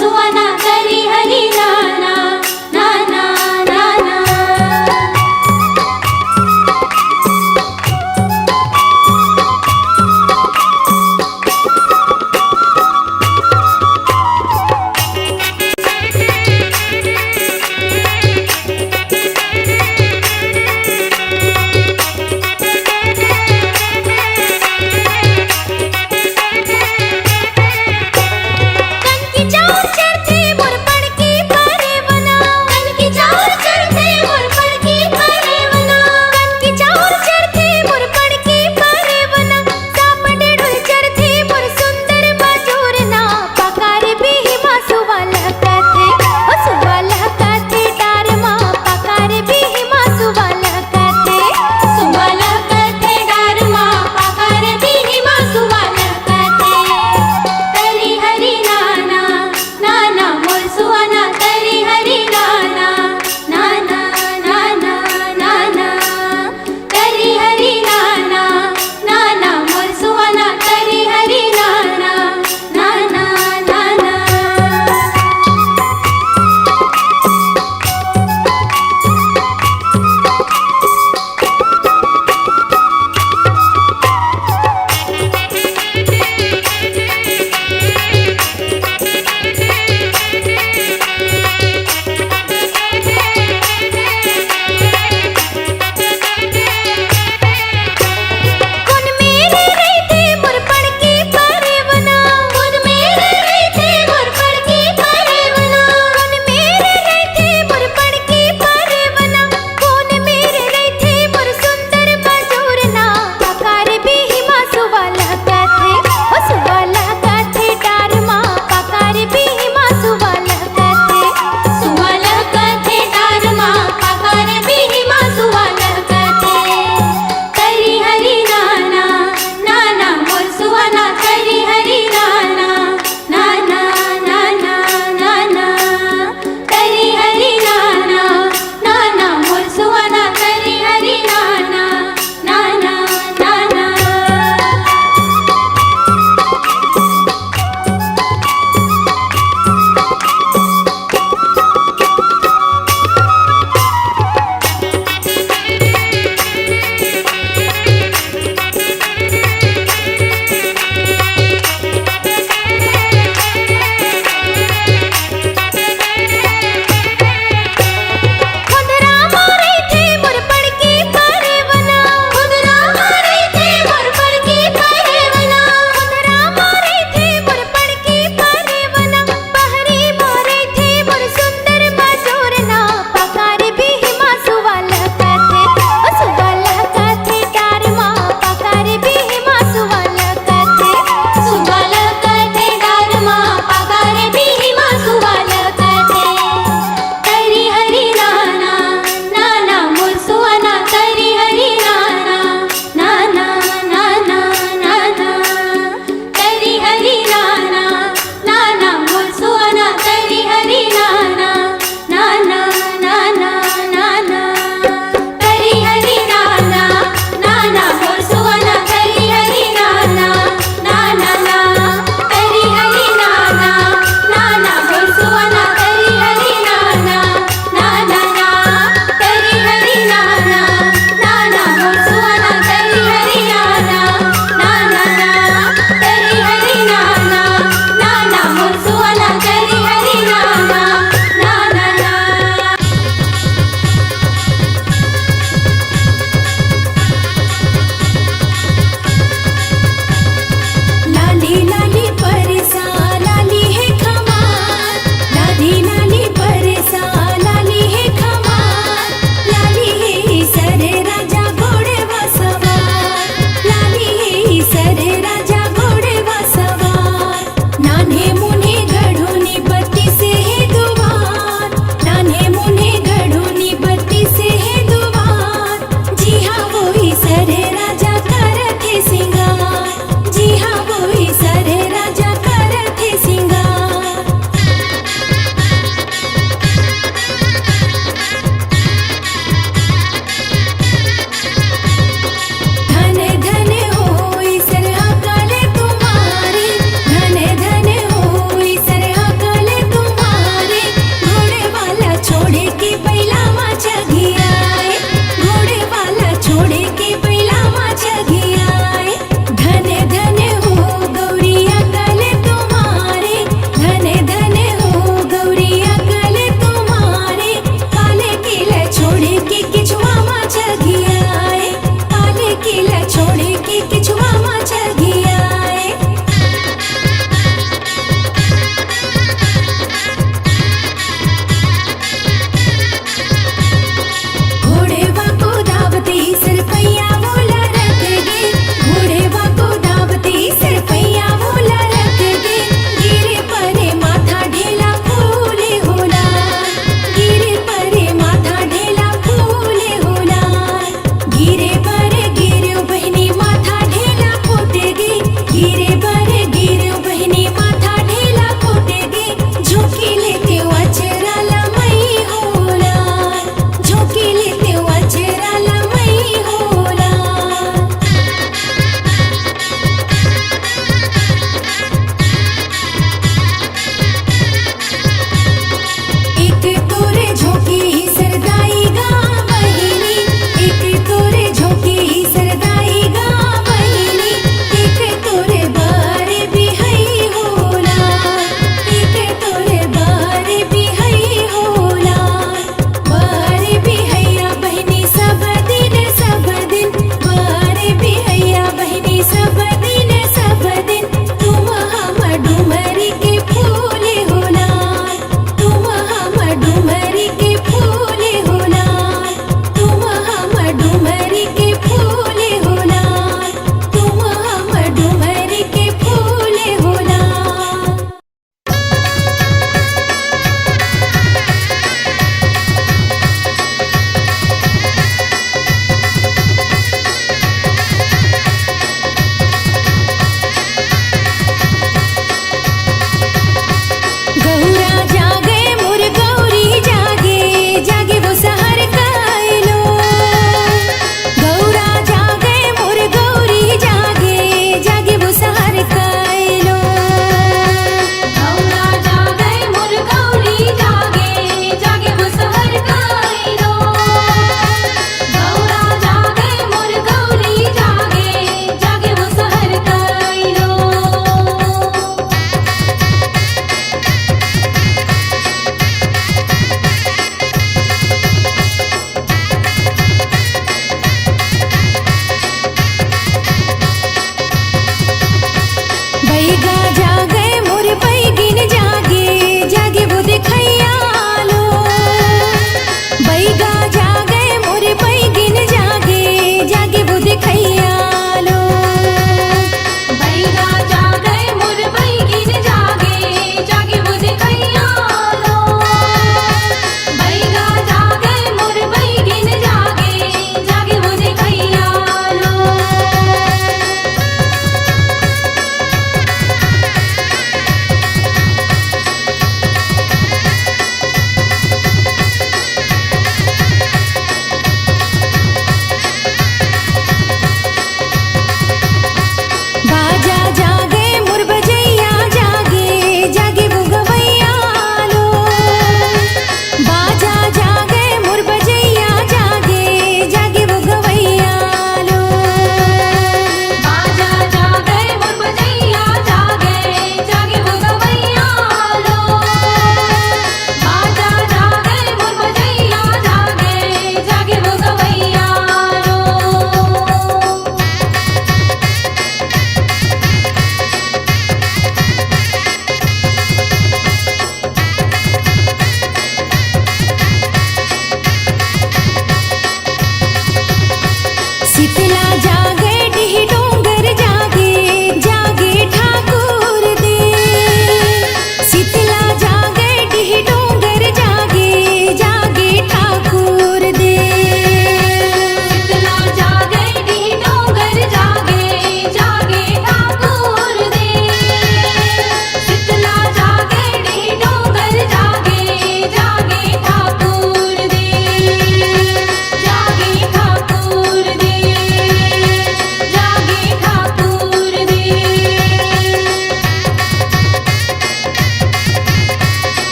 सुवना करी हरी नाना नाना नाना। कनकी जाऊन चढ़ते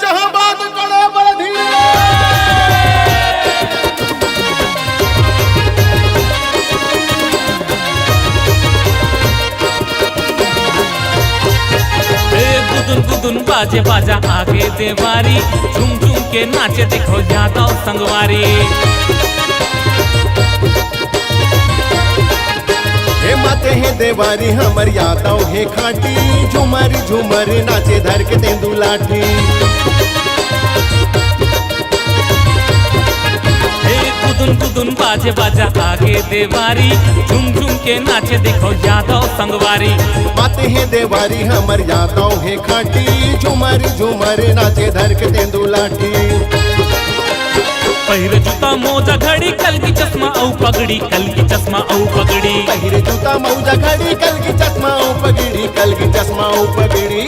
जहांबाद कड़े बड़ धीरे। गुदुन गुदुन बाजे बाजा आगे देवारी, झूम झूम के नाचे देखो यादव संगवारी। हे माते हैं देवारी हमर यादव हे खाटी, झूमर झूमर नाचे धर के तेंदू लाठी। गुदुन गुदुन बाजे बाजा आगे देवारी, झूम झूम के नाचे देखो यादव संगवारी। माते हैं देवारी हमर यादव हे खाटी, झूमर झूमर नाचे धर के तेंदू लाठी। पहिरे जूता मोजा घड़ी कल की चश्मा औ पगड़ी, कल की चश्मा औ पगड़ी। पहिरे जूता मौजा घड़ी कल की चश्मा ओ पगड़ी, कल की चश्मा ओ पगड़ी।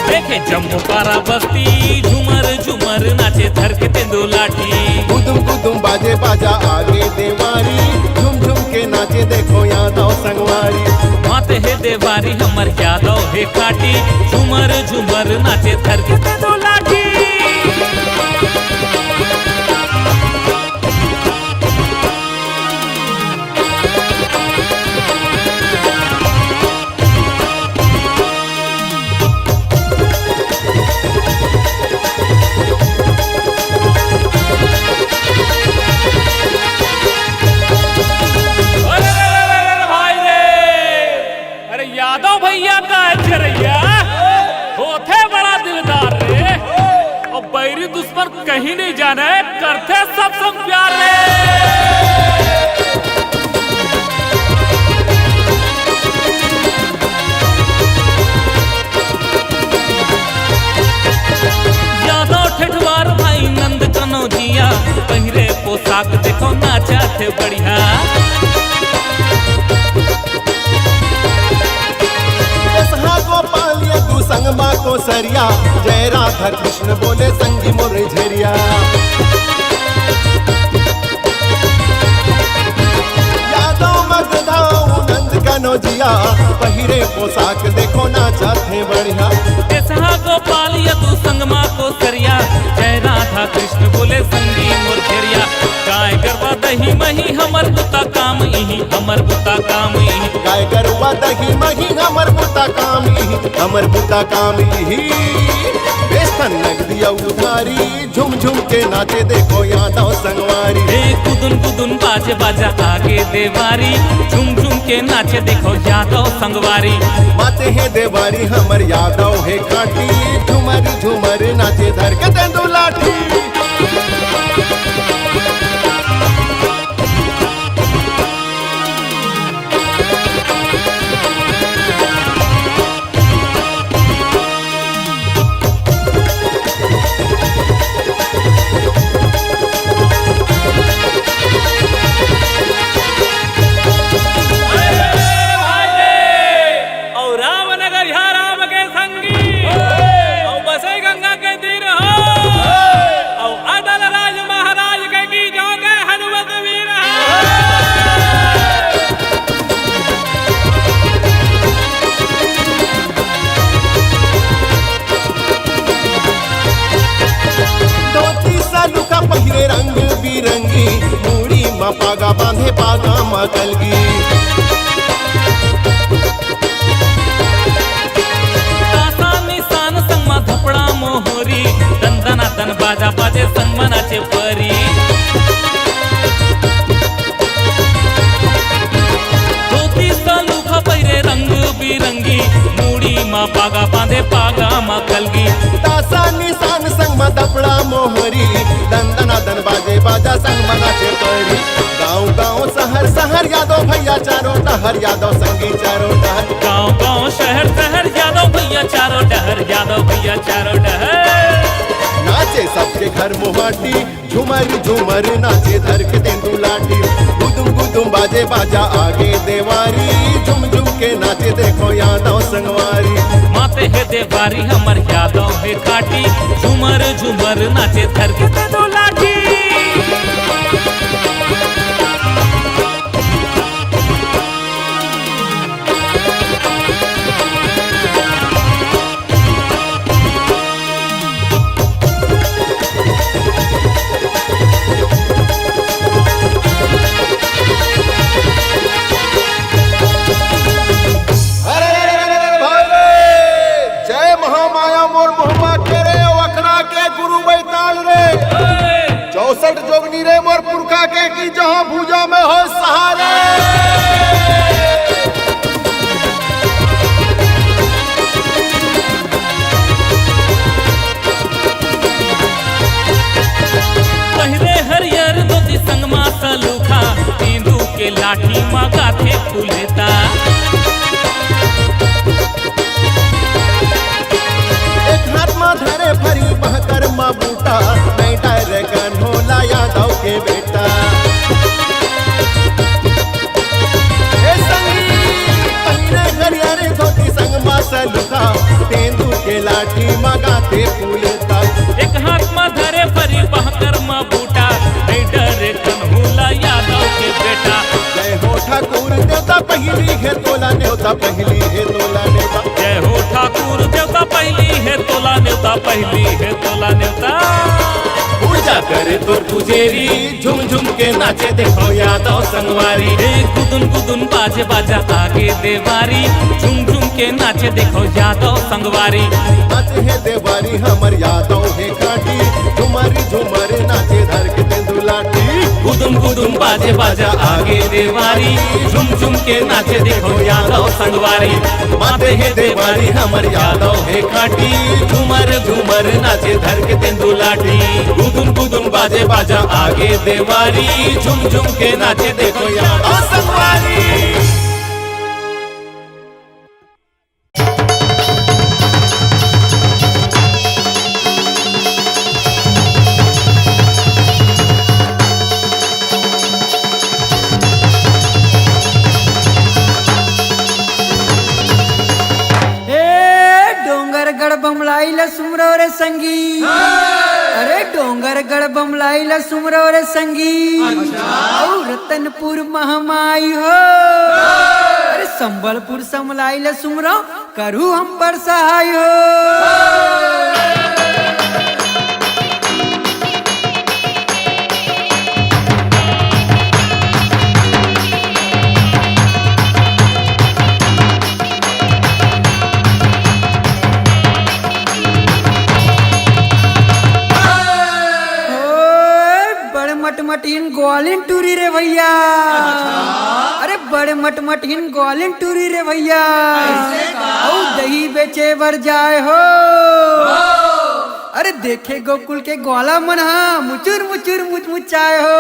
देखे जम्मू पारा बस्ती, झूमर झूमर नाचे धर के तेंदू लाठी। गुदुम गुदुम बाजे बाजा आगे देवारी, झूम झूम के नाचे देखो यादव संगवारी। माते हे देवारी हमर यादव हे काटी, झूमर झूमर नाचे धर के तेंदू लाठी। यादव भैया का चरैया होते बड़ा दिलदार रे, और बैरी दुश्मन कहीं नहीं जाने, करते सब संग प्यार रे। यादव ठेठवार भाई नंद कनौजिया, पहिरे पोशाक देखो नाचा थे बढ़िया। गोपाल ये तू संग माँ को सरिया, जय राधा कृष्ण बोले संगी मोर झरिया। यादव मगधाऊ नंद कनौजिया, पहिरे पोशाक देखो नाचा थे बढ़िया। ऐसा गोपाल ये तू संग माँ को सरिया, जय राधा कृष्ण बोले संगी मोर झरिया। गाय गरबा दही मही हमर बुता काम इही, हमर बुता काम इही। गाय गरुआ दही मही हमर बुता काम इही, हमर बुता काम इही। बेसन लग दिया उधारी, झुम झुम के नाचे देखो यादव संगवारी। हे गुदुन गुदुन बाजे बाजा आगे देवारी, झूम झूम के नाचे देखो यादव संगवारी। माते हैं देवारी हमर यादव हे काटी, झुमर झुमर नाचे धर के तेंदू लाठी। पहिरे रंग बिरंगी, मूड़ी माँ पागा बांधे पागा माँ कलगी। निशान संग मा धपड़ा मोहरी, दंदना दन बाजा बाजे संग मनाचे परी। धोती सालूखा पहिरे रंग बिरंगी, मूड़ी माँ पागा बांधे पागा माँ कलगी। तासा निशान संग मा धपड़ा मोहरी, दंदना दन बाजे बाजा संग मनाचे परी। गाँव गाँव शहर शहर यादव भैया चारों डहर, यादव संगी चारों डहर। गाँव गाँव शहर शहर यादव भैया चारों डहर, यादव भैया चारों डहर। नाचे सबके घर मुहाटी, झूमर झूमर नाचे धर के तेंदू लाठी। गुदुम गुदुम बाजे बाजा आगे देवारी, झुम झुम के नाचे देखो यादव संगवारी। माते हे देवारी हमर यादव हे काटी, झूमर झूमर नाचे धर के तेंदू लाठी। में हो सहारे। पहिरे हरियर धोती संगमा सलूखा तेंदू के लाठी मागा थे फूलेता एक हाथ में धरे फरी बहकर माँ बूटा नहीं डरे कन्होला यादव के बेटा। ए संगी पहिरे हरियर धोती संगमा सलूखा तेंदू के लाठी मगाते फूलेता। एक हाथ में धरे फरी बहकर माँ बूटा नहीं डरे कन्हूला यादव के बेटा। जय हो ठाकुर देवता पहली है तोला नेवता पहली है तोला नेवता। जय हो ठाकुर देवता पहली है तोला नेवता पहली है तोला नेवता। पूजा करे तो पुजेरी झुम झुम के नाचे देखो यादव संगवारी। रे गुदुन गुदुन बाजे बाजा आगे देवारी झुम झुम के नाचे देखो यादव संगवारी। नाचे है देवारी हमर यादव है काटी झुमरी झुमर नाचे धर के तेंदुलाटी। गुदुम गुदुम बाजे बाजा आगे देवारी झुम झुम के नाचे देखो यादव संगवारी। माते है देवारी हमर यादव है काटी झुमर झुमर नाचे धर के तेंदुलाटी। गुदुम गुदुम बाजे बाजा आगे देवारी झुम झुम के नाचे देखो यादव संगवारी। बमलाइल सुमरो रे संगी। अरे डोंगर गढ़ बमलाइल सुमरो रे संगी। और रतनपुर महमाई हो। अरे संबलपुर समलाइल सुमरो करू हम पर सहाय हो। मटमटीन ग्वालिन टूरी रे भैया। अरे बड़े मटमटीन ग्वालिन टूरी रे भैया। और दही बेचे बर जाए हो। अरे देखे गोकुल के ग्वाला मन हा मुचुर मुचुर मुचमुचाए हो।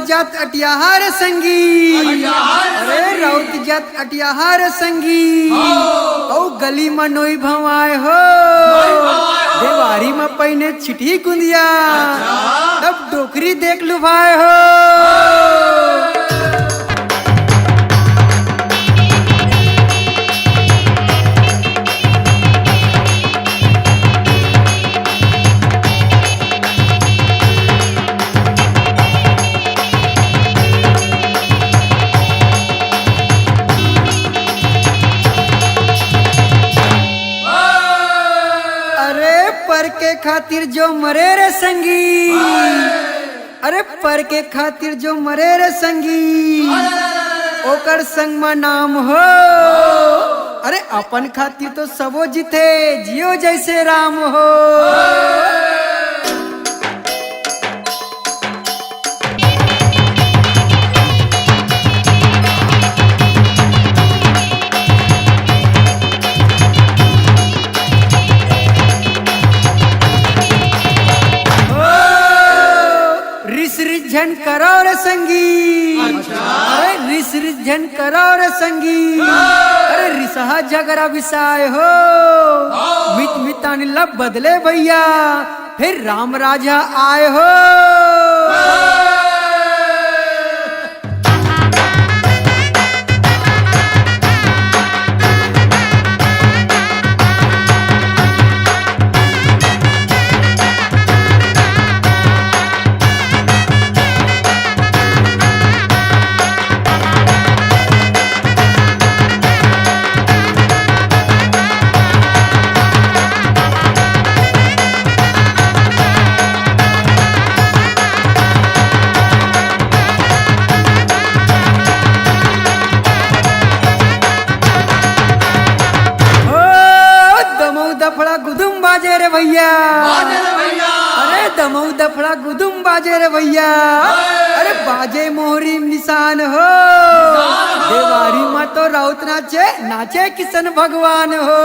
जात अटियाहार संगी। अरे राउत जात अटियाहार संगी। औ गली में नोई भवाए हो। देवारी में पहिने छिटी कुंदिया तब डोकरी देख लुभाए हो। के खातिर जो मरे रे संगी। अरे पर के खातिर जो मरे रे संगी। ओकर संग में नाम हो। अरे अपन खातिर तो सबो जीते जियो जैसे राम हो। झन करो रे संगी। अरे रिस रिस झन करो रे संगी। अरे रिसहा झगड़ा विसाय हो। मित मितानी लब बदले भैया फिर राम राजा आए हो। दफड़ा गुदुम बाजे रे भैया, अरे दमऊ दफड़ा गुदुम बाजे रे भैया, अरे बाजे मोहरी निशान हो, देवारी माँ तो राउत नाचे नाचे किशन भगवान हो।